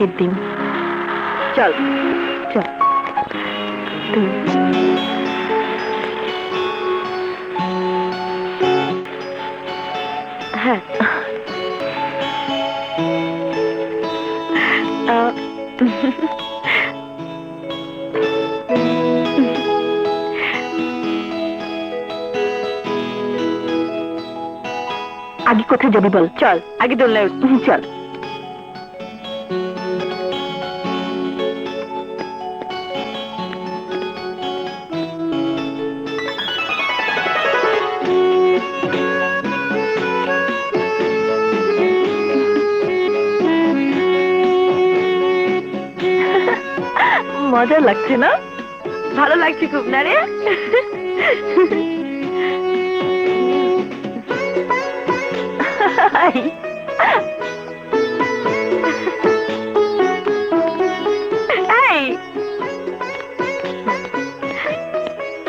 আজকের দিন। চল চল তুই। হ্যাঁ আগে কোথায় যাবি বল? চল আগে দোলনায় চল। মজা লাগছে না? ভালো লাগছে খুব না রে?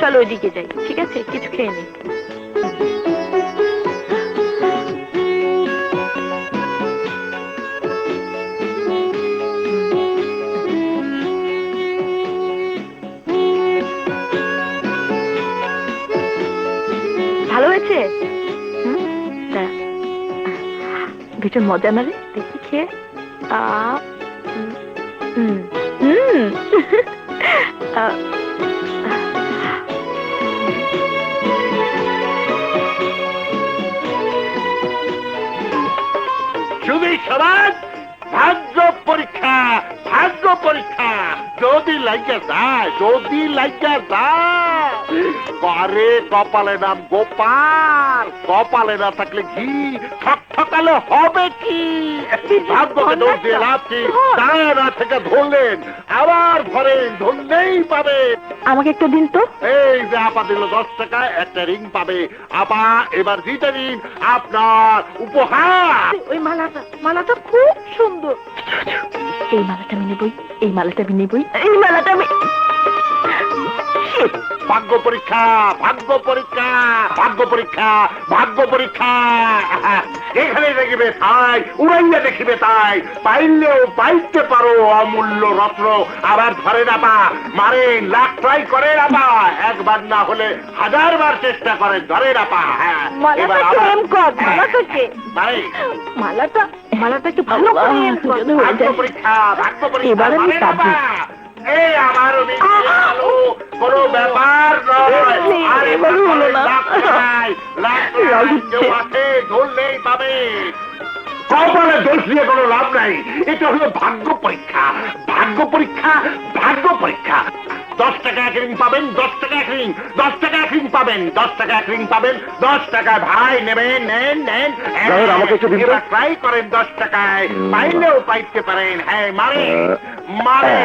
চলো ওইদিকে যাই, ঠিক আছে? কিছু খেয়ে নি। ভালো হয়েছে? ভীষণ মজা না রে? দেখি খেয়ে। শুধু সমাজ ভাগ্য পরীক্ষা, ভাগ্য পরীক্ষা। যদি লাইগা যায়, যদি লাইগা যায়, আরে কপালে নাম গোপাল, কপালে না থাকলে ঘি, ঠকঠকালে হবে কি? ভাগ্যকে দোষ দিয়ে লাভ কি? দাঁড়া না থেকে ধরলেন, আবার ঘরে ধরলেই পাবে। আমাকে একটা দিন তো। এই যে আপা দিল 10 টাকায় একটা রিং পাবে। আপা এবার জিতে নিন আপনার উপহার। ওই মালাটা, মালাটা খুব সুন্দর। এই মালাটা আমি নেবই, এই মালাটা আমি নেবই, এই মালাটা আমি। ভাগ্য পরীক্ষা, ভাগ্য পরীক্ষা, ভাগ্য পরীক্ষা, ভাগ্য পরীক্ষা। এখানে দেখিবে তাই, উড়াইয়া দেখিবে তাই, পাইলেও পাইতে পারো অমূল্য রত্ন। আবার ধরে না পা, মারে লাখ ট্রাই করে না পা, একবার না হলে 1000 বার চেষ্টা করে, ধরে না পা। হ্যাঁ এবার মালাটা, মালাটা একটু ভালো করে ভাগ্য পরীক্ষা, ভাগ্য পরীক্ষা। এবার আমি পাবো। এই আমার কোন ব্যাপার নয়। আর এবার হলো না, ধরলেই পাবে। কপালে দোষ দিয়ে কোনো লাভ নাই। এটা হলো ভাগ্য পরীক্ষা, ভাগ্য পরীক্ষা, ভাগ্য পরীক্ষা। 10 টাকা এক রিং পাবেন, 10 টাকা এক রিং, 10 টাকা এক রিং পাবেন, 10 টাকা এক রিং পাবেন, 10 টাকা ভাই নেবেন, নেন নেন। আমাকে একটু ট্রাই করেন 10 টাকায়, পাইলেও পাইতে পারেন। হ্যাঁ মারে মারে।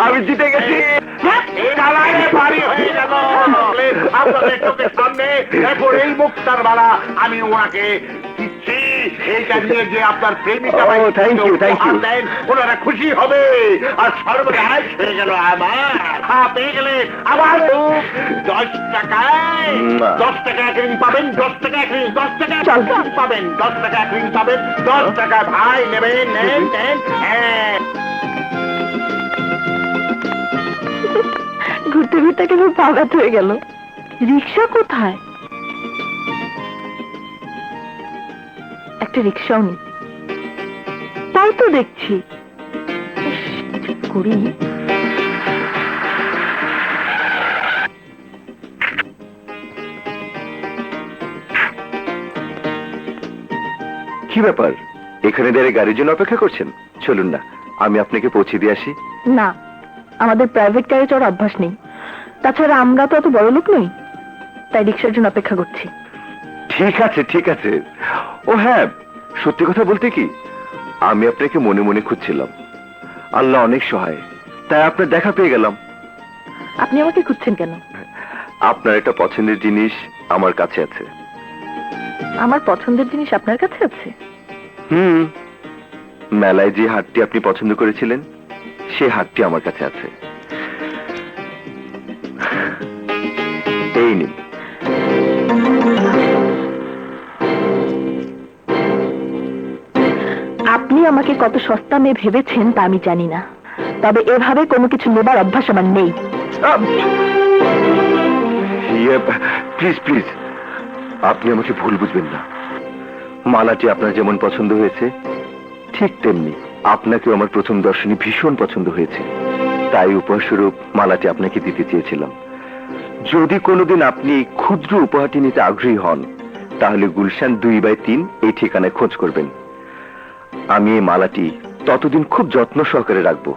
আমি জিতে গেছি, বাড়ি হয়ে গেল আপনাদের চোখের সামনে। এখন এই মুক্তার বালা আমি ওনাকে দিচ্ছি। এইটা নিয়ে যে আপনার প্রেমিকা দেন, ওনারা খুশি হবে। আর সর্বদাই হয়ে গেল আমার। পেয়ে গেলেন আবার 10 টাকায়, 10 টাকা এক রিং পাবেন, 10 টাকা এক রিং, 10 টাকা পাবেন, 10 টাকা এক রিং পাবেন, 10 টাকা ভাই নেবেন, নেন নেন। হ্যাঁ ঘুরতে ঘুরতে কেন পা ব্যথা হয়ে গেল? রিক্সা কোথায়? একটা রিক্সাও নেই, তাই তো দেখছি। করি কি ব্যাপার, এখানে দাঁড়িয়ে গাড়ির জন্য অপেক্ষা করছেন? চলুন না, আমি আপনাকে পৌঁছে দিয়ে আসি। না, আমাদের প্রাইভেট গাড়ি চড়ার অভ্যাস নেই। তাছাড়া আমরা তো অত বড় লোক নই, তাই রিক্সার জন্য অপেক্ষা করছি। ঠিক আছে ঠিক আছে। ও হ্যাঁ, সত্যি কথা বলতে কি, আমি আপনাকে মনে মনে খুঁজছিলাম। আল্লাহ অনেক সহায়, তাই আপনার দেখা পেয়ে গেলাম। আপনি আমাকে খুঁজছেন কেন? আপনার একটা পছন্দের জিনিস আমার কাছে আছে। আমার পছন্দের জিনিস আপনার কাছে আছে? মেলায় যে হাটটি আপনি পছন্দ করেছিলেন, সে হাটটি আমার কাছে আছে। এই নিন। আপনি আমাকে কত সস্তা মেয়ে ভেবেছেন তা আমি জানি না, তবে এভাবে কোনো কিছু নেবার অভ্যাস আমার নেই। প্লিজ প্লিজ, আপনি আমাকে ভুল বুঝবেন না। মালাটি আপনার যেমন পছন্দ হয়েছে, ঠিক তেমনি আপনাকেও আমার প্রথম দর্শনে ভীষণ পছন্দ হয়েছে। তাই উপহারস্বরূপ মালাটি আপনাকে দিতে চেয়েছিলাম। যদি কোনোদিন আপনি এই ক্ষুদ্র উপহারটি নিতে আগ্রহী হন, তাহলে গুলশান 2/3 এই ঠিকানায় খোঁজ করবেন। আমি এই মালাটি ততদিন খুব যত্ন সহকারে রাখবো,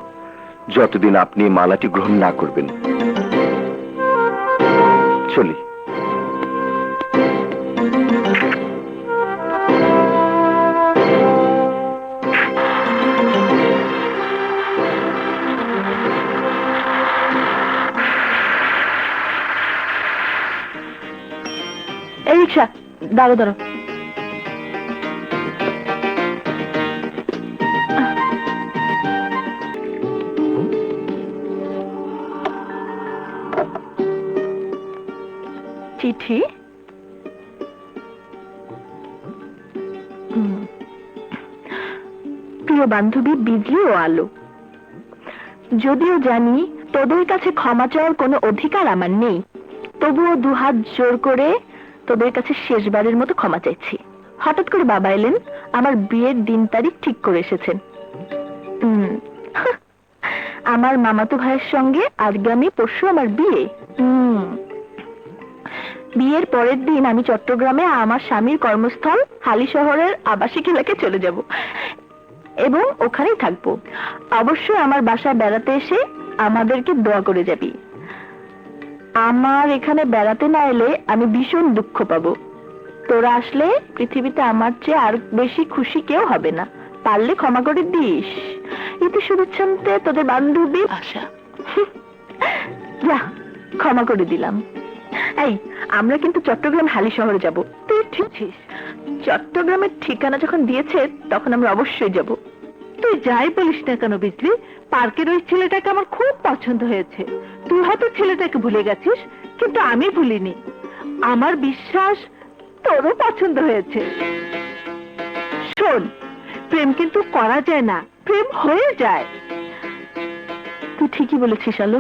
যতদিন আপনি এই মালাটি গ্রহণ না করবেন। চলি। এই রিক্সা, দাঁড়ো দাঁড়ো। চিঠি? প্রিয় বান্ধবী বিজলি ও আলো, যদিও জানি তোদের কাছে ক্ষমা চাওয়ার কোনো অধিকার আমার নেই, তবুও দুহাত জোর করে তোদের কাছে শেষবারের মতো ক্ষমা চাইছি। হঠাৎ করে বাবা এলেন, আমার বিয়ের দিন তারিখ ঠিক করে এসেছেন। আমার মামাতো ভাইয়ের সঙ্গে আগামী পরশু আমার বিয়ে। বিয়ের পরের দিন আমি চট্টগ্রামে আমার স্বামীর কর্মস্থল হালি শহরের আবাসিক এলাকায় চলে যাব এবং ওখানেই থাকবো। অবশ্যই আমার বাসায় বেড়াতে এসে আমাদেরকে দোয়া করে যাবি। আমার এখানে বেড়াতে না এলে আমি ভীষণ দুঃখ পাবো। তোরা আসলে পৃথিবীতে আমার চেয়ে আর বেশি খুশি কেউ হবে না। পারলে ক্ষমা করে দিস। এতে শুভেচ্ছান্তে তোদের বান্ধবী আশা। যা, ক্ষমা করে দিলাম। এই, আমরা কিন্তু চট্টগ্রাম হালি শহরে যাব। তুই ঠিক আছিস? চট্টগ্রামের ঠিকানা যখন দিয়েছে তখন আমরা অবশ্যই যাব। তুই যাই বলিস না কেন বিজলি, পার্কের ওই ছেলেটাকে আমার খুব পছন্দ হয়েছে। তুই হয়তো ছেলেটাকে ভুলে গেছিস, কিন্তু আমি ভুলিনি। আমার বিশ্বাস তোরও পছন্দ হয়েছে। শোন, প্রেম কিন্তু করা যায় না, প্রেম হয়ে যায়। তুই ঠিকই বলেছিস আলো,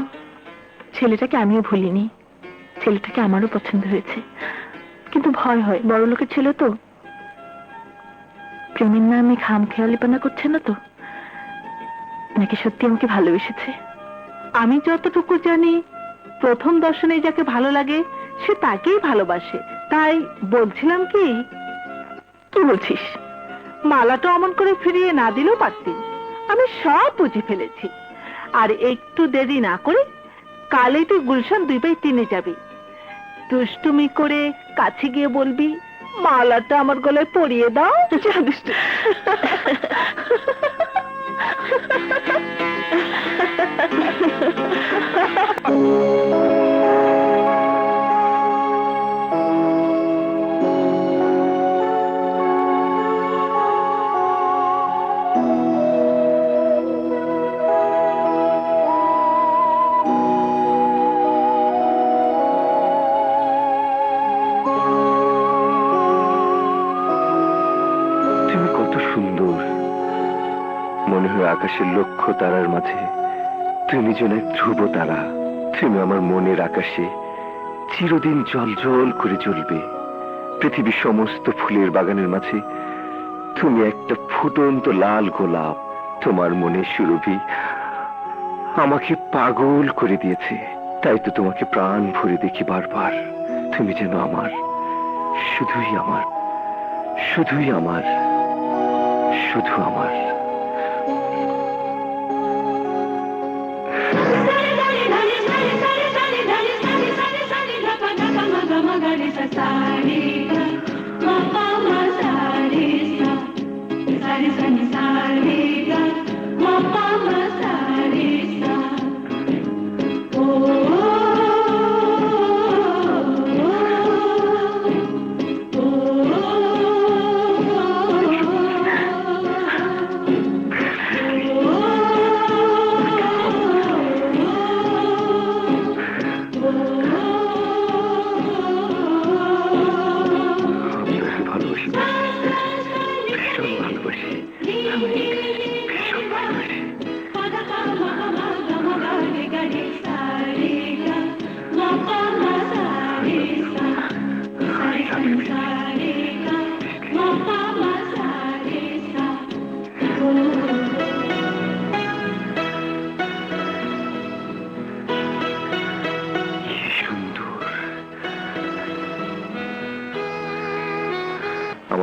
ছেলেটাকে আমিও ভুলিনি। ছেলেটাকে আমারও পছন্দ হয়েছে, কিন্তু ভয় হয়, বড় লোকের ছেলে তো। প্রেমের নামে খামখেয়ালিপনা করছে না তো, নাকি সত্যি আমাকে ভালোবেসেছে? আমি যতটুকু জানি, প্রথম দর্শনে যাকে ভালো লাগে সে তাকেই ভালোবাসে। তাই বলছিলাম কি বলছিস? মালাটা অমন করে ফিরিয়ে না দিলেও পারতি। আমি সব বুঝে ফেলেছি। আর একটু দেরি না করে কালই তুই গুলশান 2/3 যাবি। দুষ্টুমি করে কাছে গিয়ে বলবি, মালাটা আমার গলায় পরিয়ে দাও। মনে হয় আকাশের লক্ষ তারার মাঝে তুমি যেন এক ধ্রুব তারা। তুমি আমার মনের আকাশে চিরদিন জ্বলজ্বল করে জ্বলবে। পৃথিবীর সমস্ত ফুলের বাগানের মাঝে তুমি একটা ফুটন্ত লাল গোলাপ। তোমার মনে সুরভি আমাকে পাগল করে দিয়েছে। তাই তো তোমাকে প্রাণ ভরে দেখি বারবার। তুমি যেন আমার, শুধুই আমার, শুধুই আমার, শুধু আমার।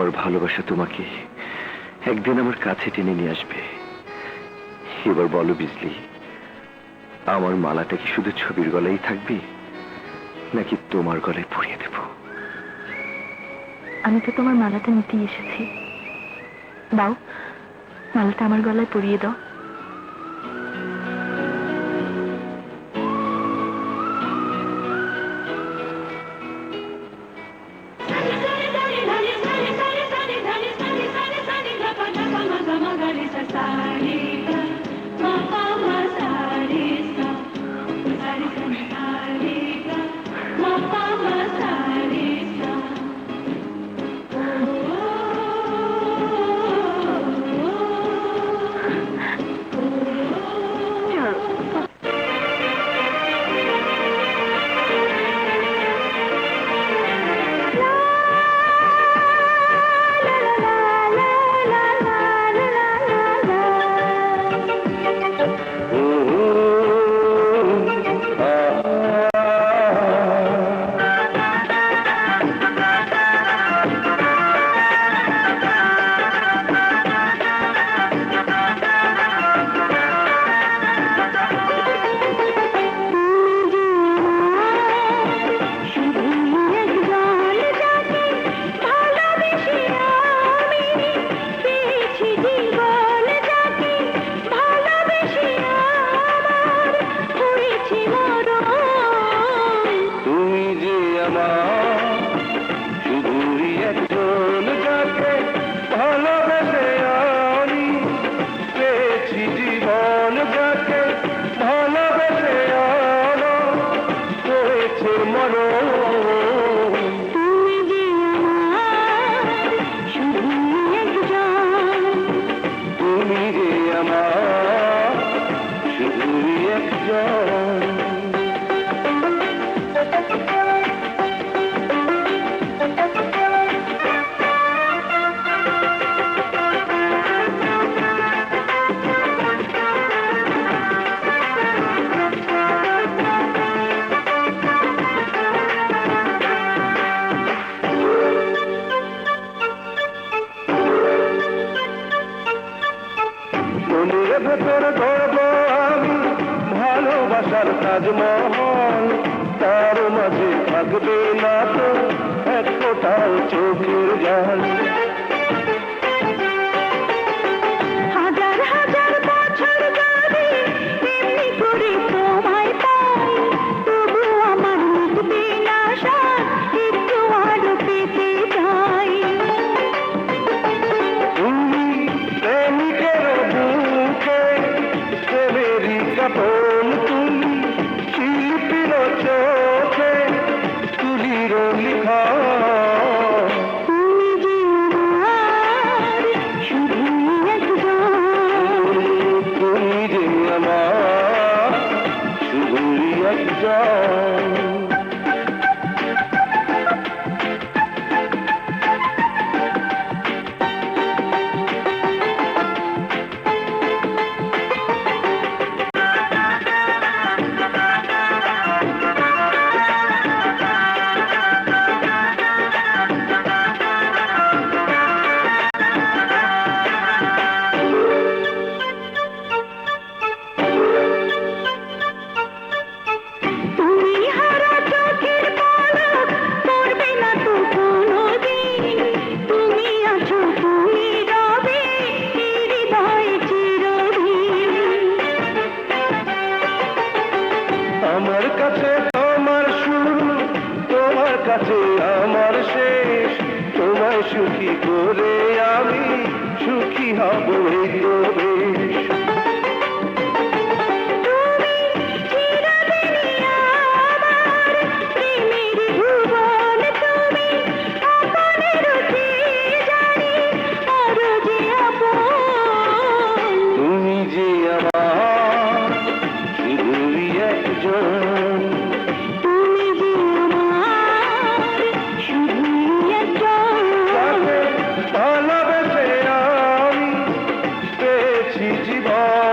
আমার ভালোবাসা তোমাকে একদিন আমার কাছে টেনে নিয়ে আসবে। এবার বলো বিজলি, আমার মালাটা কি শুধু ছবির গলায় থাকবে, নাকি তোমার গলায় পরিয়ে দেব? আমি তো তোমার মালাটা নিতেই এসেছি। দাও, মালাটা আমার গলায় পরিয়ে দাও। ভেতর ধরবো আমি ভালোবাসার তাজমহল, তার মাঝে থাকবে না তো এক ফোঁটাও চোখের জল। হাজার হাজার বছর ধরে এমনি করে তোমায় পাই, তবু আমার মিটবে না স্বাদ, একটু আরো পেতে চাই। তুমি প্রেমিকের বুকে প্রেমেরই কাপন, তুমি শিল্পীর চোখে তুলির লিখা। তুমি যে আমার শুধু একজন, তুমি যে আমার শুধুই একজন। তুমি হারা চোখের পলক পড়বে না তো কোনোদিন, তুমি আছো তুমি রবে হৃদয়ে চিরদিন। আমার কাছে তোমার শুরু, তোমার কাছে আমার শেষ, তোমায় সুখী করে আমি সুখী হব এই তো বেশ। তুমি চিরদিনই আমার প্রেমের ভুবন, তুমি আপনের চেয়ে জানি আরো যে আপন। তুমি যে আমার শুধুই একজন, তুমি যে আমার শুধুই একজন। তাকে ভালোবেসে আমি পেয়েছি জীবন।